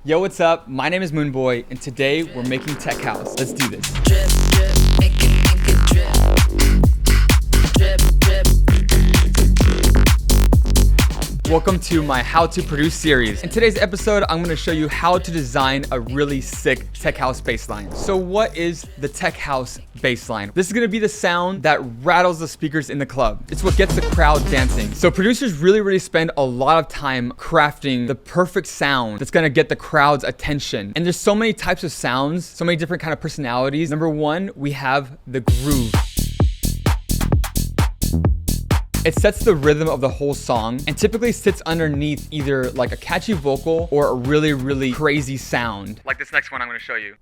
Yo, what's up? My name is MOONBOY, and today we're making tech house. Let's do this. Drip, drip, make it drip. Drip, drip. Welcome to my How to Produce series. In today's episode, I'm going to show you how to design a really sick tech house bass line. So what is the tech house bass line? This is going to be the sound that rattles the speakers in the club. It's what gets the crowd dancing. So producers really spend a lot of time crafting the perfect sound that's going to get the crowd's attention. And there's so many types of sounds, so many different kind of personalities. Number one, we have the groove. It sets the rhythm of the whole song and typically sits underneath either like a catchy vocal or a really crazy sound. Like this next one I'm going to show you.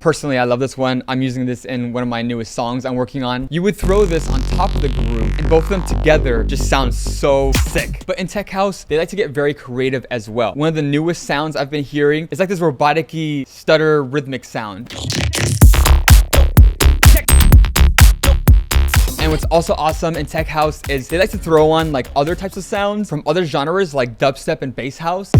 Personally, I love this one. I'm using this in one of my newest songs I'm working on. You would throw this on top of the groove and both of them together just sound so sick. But in tech house, they like to get very creative as well. One of the newest sounds I've been hearing is like this robotic-y stutter rhythmic sound. And what's also awesome in tech house is they like to throw on like other types of sounds from other genres like dubstep and bass house.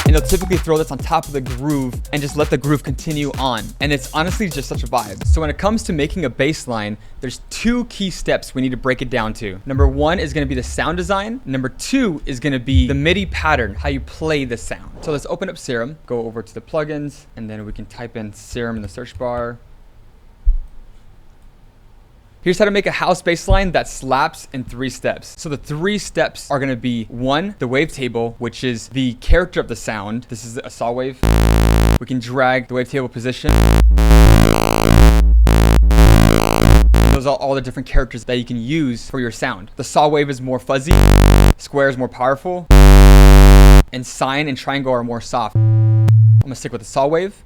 And they'll typically throw this on top of the groove and just let the groove continue on. And it's honestly just such a vibe. So when it comes to making a bass line, there's two key steps we need to break it down to. Number one is going to be the sound design. Number two is going to be the MIDI pattern, how you play the sound. So let's open up Serum, go over to the plugins, and then we can type in Serum in the search bar. Here's how to make a house bass line that slaps in 3 steps. So the 3 steps are gonna be 1, the wavetable, which is the character of the sound. This is a saw wave. We can drag the wavetable position. Those are all the different characters that you can use for your sound. The saw wave is more fuzzy, square is more powerful, and sine and triangle are more soft. I'm gonna stick with the saw wave.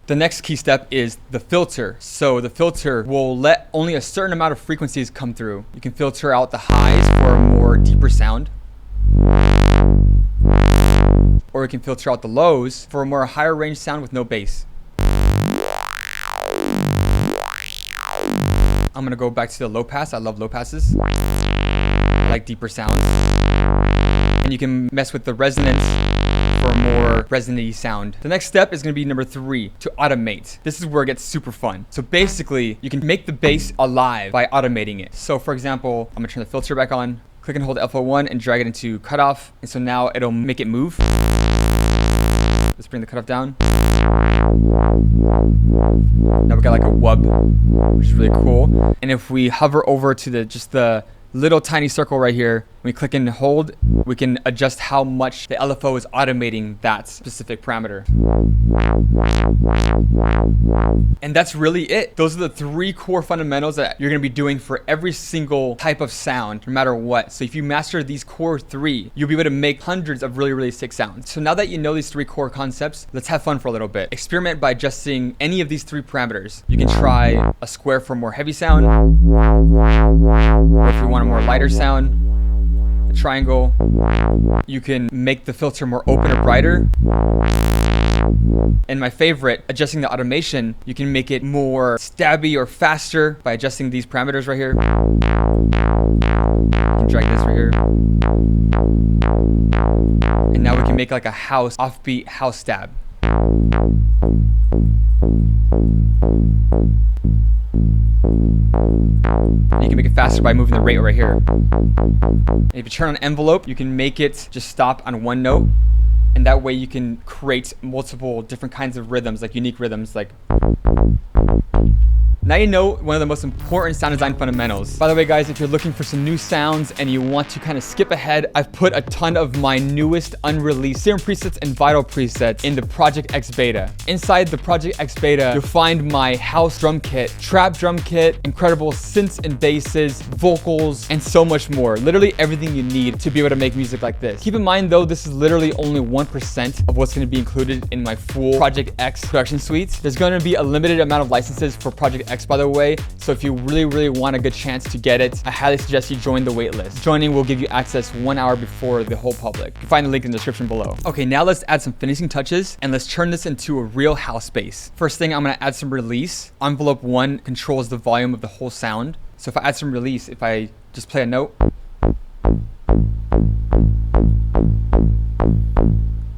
The next key step is the filter. So the filter will let only a certain amount of frequencies come through. You can filter out the highs for a more deeper sound. Or you can filter out the lows for a more higher range sound with no bass. I'm gonna go back to the low pass. I love low passes. I like deeper sounds. And you can mess with the resonance for a more resonant-y sound. The next step is going to be number 3, to automate. This is where it gets super fun. So basically, you can make the bass alive by automating it. So for example, I'm going to turn the filter back on, click and hold F01 and drag it into cutoff. And so now it'll make it move. Let's bring the cutoff down. Now we got like a wub, which is really cool. And if we hover over to the little tiny circle right here, when we click and hold, we can adjust how much the LFO is automating that specific parameter. And that's really it. Those are the 3 core fundamentals that you're going to be doing for every single type of sound, no matter what. So if you master these core 3, you'll be able to make hundreds of really sick sounds. So now that you know these 3 core concepts, let's have fun for a little bit. Experiment by adjusting any of these 3 parameters. You can try a square for more heavy sound, or if you want a more lighter sound, a triangle. You can make the filter more open or brighter. And my favorite, adjusting the automation, you can make it more stabby or faster by adjusting these parameters right here. You can drag this right here. And now we can make like a house, offbeat house stab. You can make it faster by moving the rate right here. And if you turn on envelope, you can make it just stop on 1 note. And that way you can create multiple different kinds of rhythms, like unique rhythms, like. Now you know one of the most important sound design fundamentals. By the way, guys, if you're looking for some new sounds and you want to kind of skip ahead, I've put a ton of my newest unreleased Serum presets and Vital presets in the Project X beta. Inside the Project X beta, you'll find my house drum kit, trap drum kit, incredible synths and basses, vocals, and so much more. Literally everything you need to be able to make music like this. Keep in mind though, this is literally only 1% of what's going to be included in my full Project X production suite. There's going to be a limited amount of licenses for Project X, by the way, so if you really want a good chance to get it, I highly suggest you join the waitlist. Joining will give you access 1 hour before the whole public. You can find the link in the description below. Okay, now let's add some finishing touches and let's turn this into a real house bass. First thing, I'm gonna add some release. Envelope 1 controls the volume of the whole sound. So if I add some release, if I just play a note,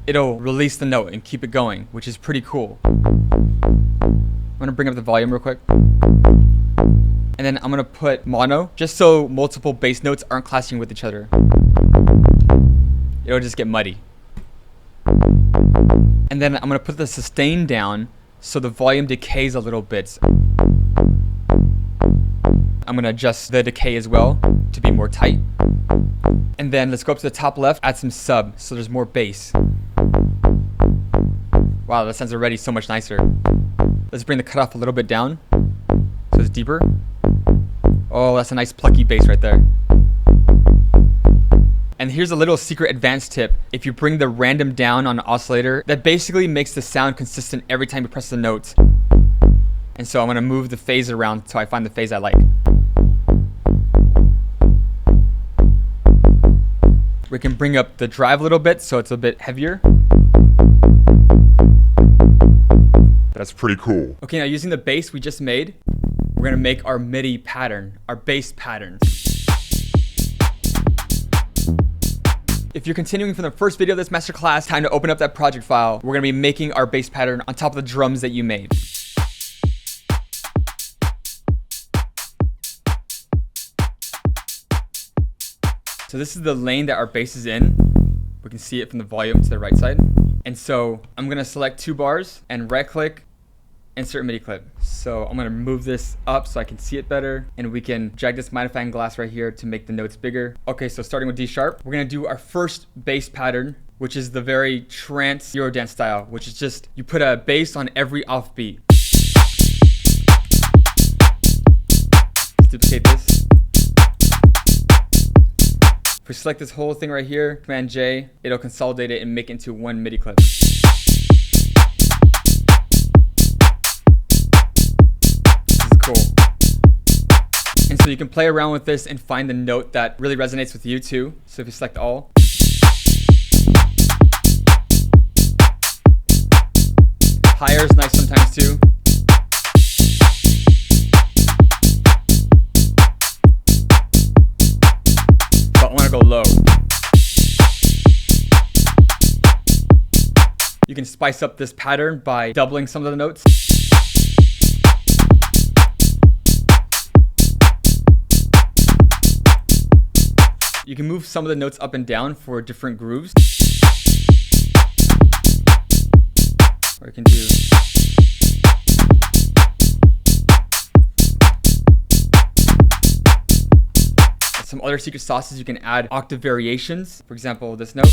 it'll release the note and keep it going, which is pretty cool. I'm gonna bring up the volume real quick. And then I'm gonna put mono, just so multiple bass notes aren't clashing with each other. It'll just get muddy. And then I'm gonna put the sustain down so the volume decays a little bit. I'm gonna adjust the decay as well to be more tight. And then let's go up to the top left, add some sub so there's more bass. Wow, that sounds already so much nicer. Let's bring the cutoff a little bit down so it's deeper. Oh, that's a nice plucky bass right there. And here's a little secret advanced tip. If you bring the random down on an oscillator, that basically makes the sound consistent every time you press the notes. And so I'm gonna move the phase around until I find the phase I like. We can bring up the drive a little bit so it's a bit heavier. That's pretty cool. Okay, now using the bass we just made, we're gonna make our MIDI pattern, our bass pattern. If you're continuing from the first video of this masterclass, time to open up that project file. We're gonna be making our bass pattern on top of the drums that you made. So this is the lane that our bass is in. We can see it from the volume to the right side. And so I'm gonna select 2 bars and right click, insert MIDI clip. So I'm gonna move this up so I can see it better, and we can drag this magnifying glass right here to make the notes bigger. Okay, so starting with D sharp, we're gonna do our first bass pattern, which is the very trance Eurodance style, which is just, you put a bass on every offbeat. Let's duplicate this. If we select this whole thing right here, Command J, it'll consolidate it and make it into one MIDI clip. Cool. And so you can play around with this and find the note that really resonates with you too. So if you select all, higher is nice sometimes too. But I want to go low. You can spice up this pattern by doubling some of the notes. You can move some of the notes up and down for different grooves. Or you can do some other secret sauces. You can add octave variations. For example, this note.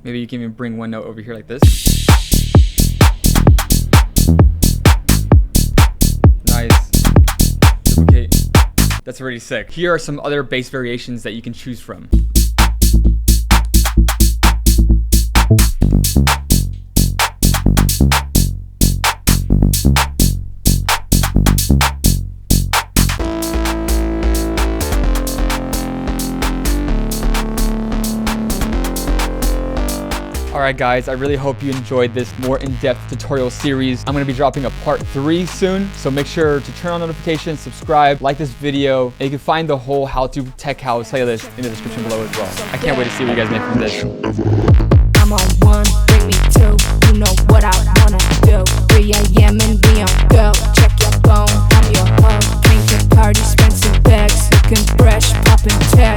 Maybe you can even bring one note over here like this. Nice. Duplicate. That's already sick. Here are some other bass variations that you can choose from. Alright guys, I really hope you enjoyed this more in-depth tutorial series. I'm going to be dropping a part 3 soon, so make sure to turn on notifications, subscribe, like this video, and you can find the whole How to Tech House playlist in the description below as well. I can't wait to see what you guys make from this. I'm on 1, bring me 2, you know what I wanna do. 3 AM and we on go, check your phone, I'm your hoe. Came to party, spend some bags, looking fresh, popping tags.